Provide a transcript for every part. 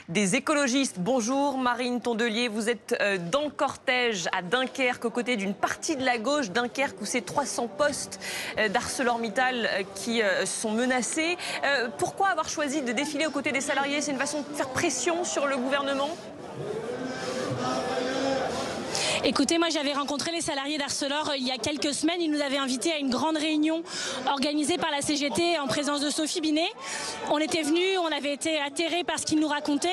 des écologistes. Bonjour Marine Tondelier, vous êtes dans le cortège à Dunkerque aux côtés d'une partie de la gauche. Dunkerque où c'est 300 postes d'ArcelorMittal qui sont menacés. Pourquoi avoir choisi de défiler aux côtés des salariés? C'est une façon de faire pression sur le gouvernement? Écoutez, moi j'avais rencontré les salariés d'Arcelor il y a quelques semaines. Ils nous avaient invités à une grande réunion organisée par la CGT en présence de Sophie Binet. On était venus, on avait été atterrés par ce qu'ils nous racontaient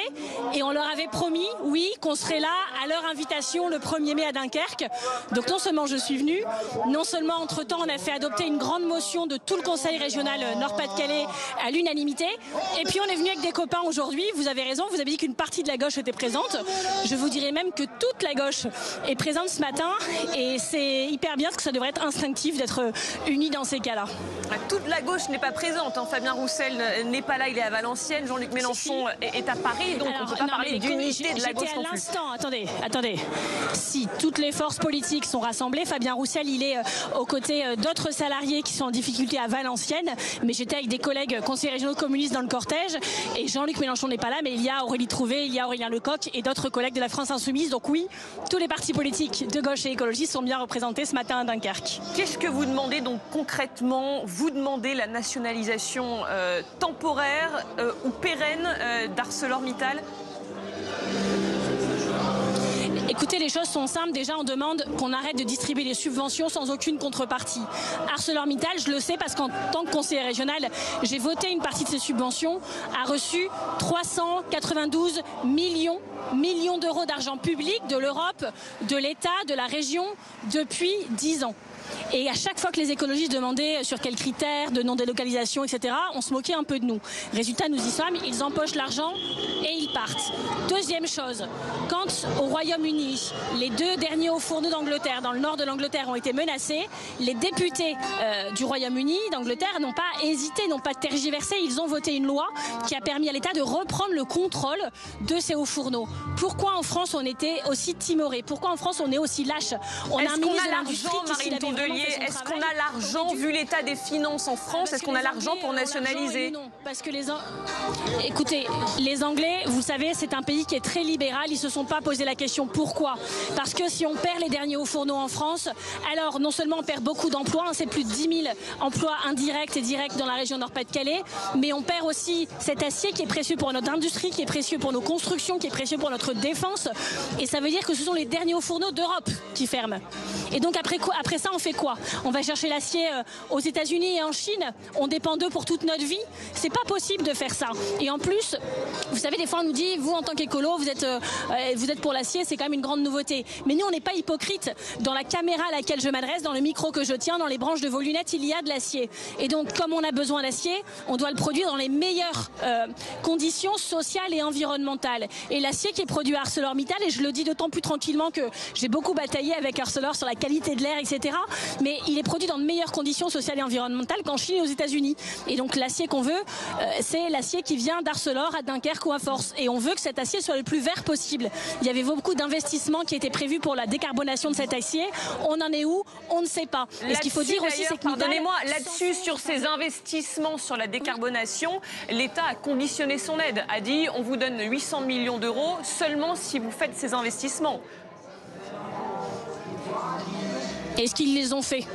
et on leur avait promis, oui, qu'on serait là à leur invitation le 1er mai à Dunkerque. Donc non seulement je suis venue, non seulement entre-temps on a fait adopter une grande motion de tout le conseil régional Nord-Pas-de-Calais à l'unanimité. Et puis on est venu avec des copains aujourd'hui. Vous avez raison, vous avez dit qu'une partie de la gauche était présente. Je vous dirais même que toute la gauche est présente ce matin et c'est hyper bien parce que ça devrait être instinctif d'être unis dans ces cas-là. Toute la gauche n'est pas présente, hein. Fabien Roussel n'est pas là, il est à Valenciennes, Jean-Luc Mélenchon est à Paris, donc on ne peut pas parler d'unité de la gauche non plus. Attendez, si toutes les forces politiques sont rassemblées, Fabien Roussel il est aux côtés d'autres salariés qui sont en difficulté à Valenciennes, mais j'étais avec des collègues conseillers régionaux communistes dans le cortège et Jean-Luc Mélenchon n'est pas là, mais il y a Aurélie Trouvé, il y a Aurélien Lecoq et d'autres collègues de la France Insoumise, donc oui, tous les partis politiques de gauche et écologistes sont bien représentés ce matin à Dunkerque. Qu'est-ce que vous demandez donc concrètement? Vous demandez la nationalisation temporaire ou pérenne d'ArcelorMittal? Écoutez, les choses sont simples. Déjà, on demande qu'on arrête de distribuer des subventions sans aucune contrepartie. ArcelorMittal, je le sais parce qu'en tant que conseiller régional, j'ai voté une partie de ces subventions, a reçu 392 millions d'euros d'argent public de l'Europe, de l'État, de la région depuis 10 ans. Et à chaque fois que les écologistes demandaient sur quels critères de non-délocalisation, etc., on se moquait un peu de nous. Résultat, nous y sommes, ils empochent l'argent et ils partent. Deuxième chose, quand au Royaume-Uni, les 2 derniers hauts fourneaux d'Angleterre, dans le nord de l'Angleterre, ont été menacés, les députés du Royaume-Uni, d'Angleterre, n'ont pas hésité, n'ont pas tergiversé. Ils ont voté une loi qui a permis à l'État de reprendre le contrôle de ces hauts fourneaux. Pourquoi en France on était aussi timoré? Pourquoi en France on est aussi lâche? On a un ministre de l'Industrie qui est-ce qu'on a l'argent, vu l'état des finances en France, est-ce qu'on a l'argent pour nationaliser? Non, parce que écoutez, les Anglais, vous savez, c'est un pays qui est très libéral. Ils se sont pas posé la question pourquoi. Parce que si on perd les derniers hauts fourneaux en France, alors non seulement on perd beaucoup d'emplois, c'est plus de 10 000 emplois indirects et directs dans la région Nord-Pas-de-Calais, mais on perd aussi cet acier qui est précieux pour notre industrie, qui est précieux pour nos constructions, qui est précieux pour notre défense. Et ça veut dire que ce sont les derniers hauts fourneaux d'Europe qui ferment. Et donc après ça, on fait quoi? On va chercher l'acier aux États-Unis et en Chine. On dépend d'eux pour toute notre vie. C'est pas possible de faire ça. Et en plus, vous savez, des fois on nous dit, vous en tant qu'écolo, vous êtes pour l'acier, c'est quand même une grande nouveauté. Mais nous, on n'est pas hypocrite. Dans la caméra à laquelle je m'adresse, dans le micro que je tiens, dans les branches de vos lunettes, il y a de l'acier. Et donc, comme on a besoin d'acier, on doit le produire dans les meilleures conditions sociales et environnementales. Et l'acier qui est produit à ArcelorMittal, et je le dis d'autant plus tranquillement que j'ai beaucoup bataillé avec Arcelor sur la qualité de l'air, etc. Mais il est produit dans de meilleures conditions sociales et environnementales qu'en Chine et aux États-Unis. Et donc l'acier qu'on veut, c'est l'acier qui vient d'Arcelor à Dunkerque ou à Force. Et on veut que cet acier soit le plus vert possible. Il y avait beaucoup d'investissements qui étaient prévus pour la décarbonation de cet acier. On en est où? On ne sait pas. Et ce qu'il faut dire aussi, c'est que pardonnez-moi, là-dessus, sur ces investissements sur la décarbonation, l'État a conditionné son aide, a dit on vous donne 800 millions d'euros seulement si vous faites ces investissements. Est-ce qu'ils les ont fait?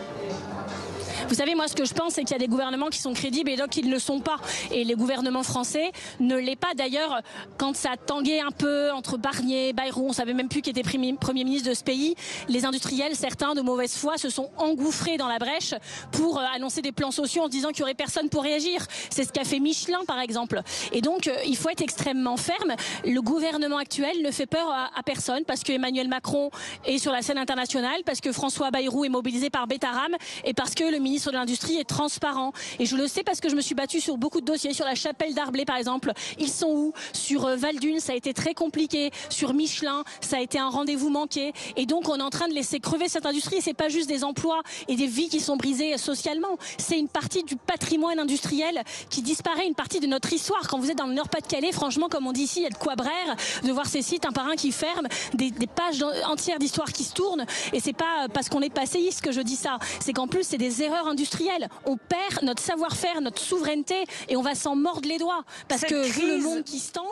Vous savez, moi, ce que je pense, c'est qu'il y a des gouvernements qui sont crédibles et d'autres qui ne le sont pas. Et les gouvernements français ne l'est pas. D'ailleurs, quand ça tanguait un peu entre Barnier, Bayrou, on savait même plus qui était Premier ministre de ce pays, les industriels, certains de mauvaise foi, se sont engouffrés dans la brèche pour annoncer des plans sociaux en se disant qu'il n'y aurait personne pour réagir. C'est ce qu'a fait Michelin, par exemple. Et donc, il faut être extrêmement ferme. Le gouvernement actuel ne fait peur à personne parce que Emmanuel Macron est sur la scène internationale, parce que François Bayrou est mobilisé par Betaram et parce que le ministre de l'Industrie est transparent. Et je le sais parce que je me suis battue sur beaucoup de dossiers, sur la chapelle d'Arblay par exemple. Ils sont où? Sur Val-d'Une, ça a été très compliqué. Sur Michelin, ça a été un rendez-vous manqué. Et donc on est en train de laisser crever cette industrie. Et c'est pas juste des emplois et des vies qui sont brisées socialement. C'est une partie du patrimoine industriel qui disparaît, une partie de notre histoire. Quand vous êtes dans le Nord-Pas-de-Calais, franchement, comme on dit ici, il y a de quoi braire de voir ces sites un par un qui ferment, des pages entières d'histoire qui se tournent. Et c'est pas parce qu'on est passéiste que je dis ça. C'est qu'en plus, c'est des erreurs industriel. On perd notre savoir-faire, notre souveraineté et on va s'en mordre les doigts. Parce que vu le monde qui se tend,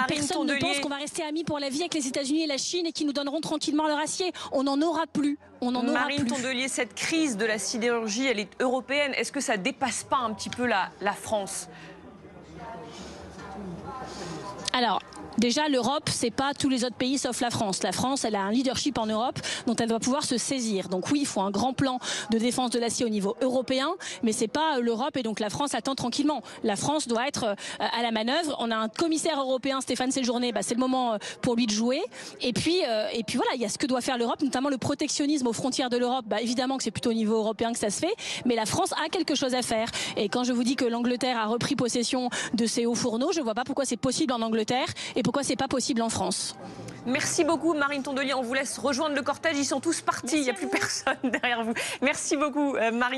personne ne pense qu'on va rester amis pour la vie avec les États-Unis et la Chine et qui nous donneront tranquillement leur acier. On n'en aura plus. Marine Tondelier, cette crise de la sidérurgie, elle est européenne. Est-ce que ça dépasse pas un petit peu la France ? Alors, déjà, l'Europe, c'est pas tous les autres pays sauf la France. La France, elle a un leadership en Europe dont elle doit pouvoir se saisir. Donc oui, il faut un grand plan de défense de l'acier au niveau européen, mais c'est pas l'Europe et donc la France attend tranquillement. La France doit être à la manœuvre. On a un commissaire européen, Stéphane Séjourné, c'est le moment pour lui de jouer. Et puis voilà, il y a ce que doit faire l'Europe, notamment le protectionnisme aux frontières de l'Europe. Évidemment que c'est plutôt au niveau européen que ça se fait, mais la France a quelque chose à faire. Et quand je vous dis que l'Angleterre a repris possession de ses hauts fourneaux, je vois pas pourquoi c'est possible en Angleterre et pourquoi c'est pas possible en France. Merci beaucoup Marine Tondelier, on vous laisse rejoindre le cortège, ils sont tous partis, il n'y a plus personne derrière vous. Merci beaucoup Marine.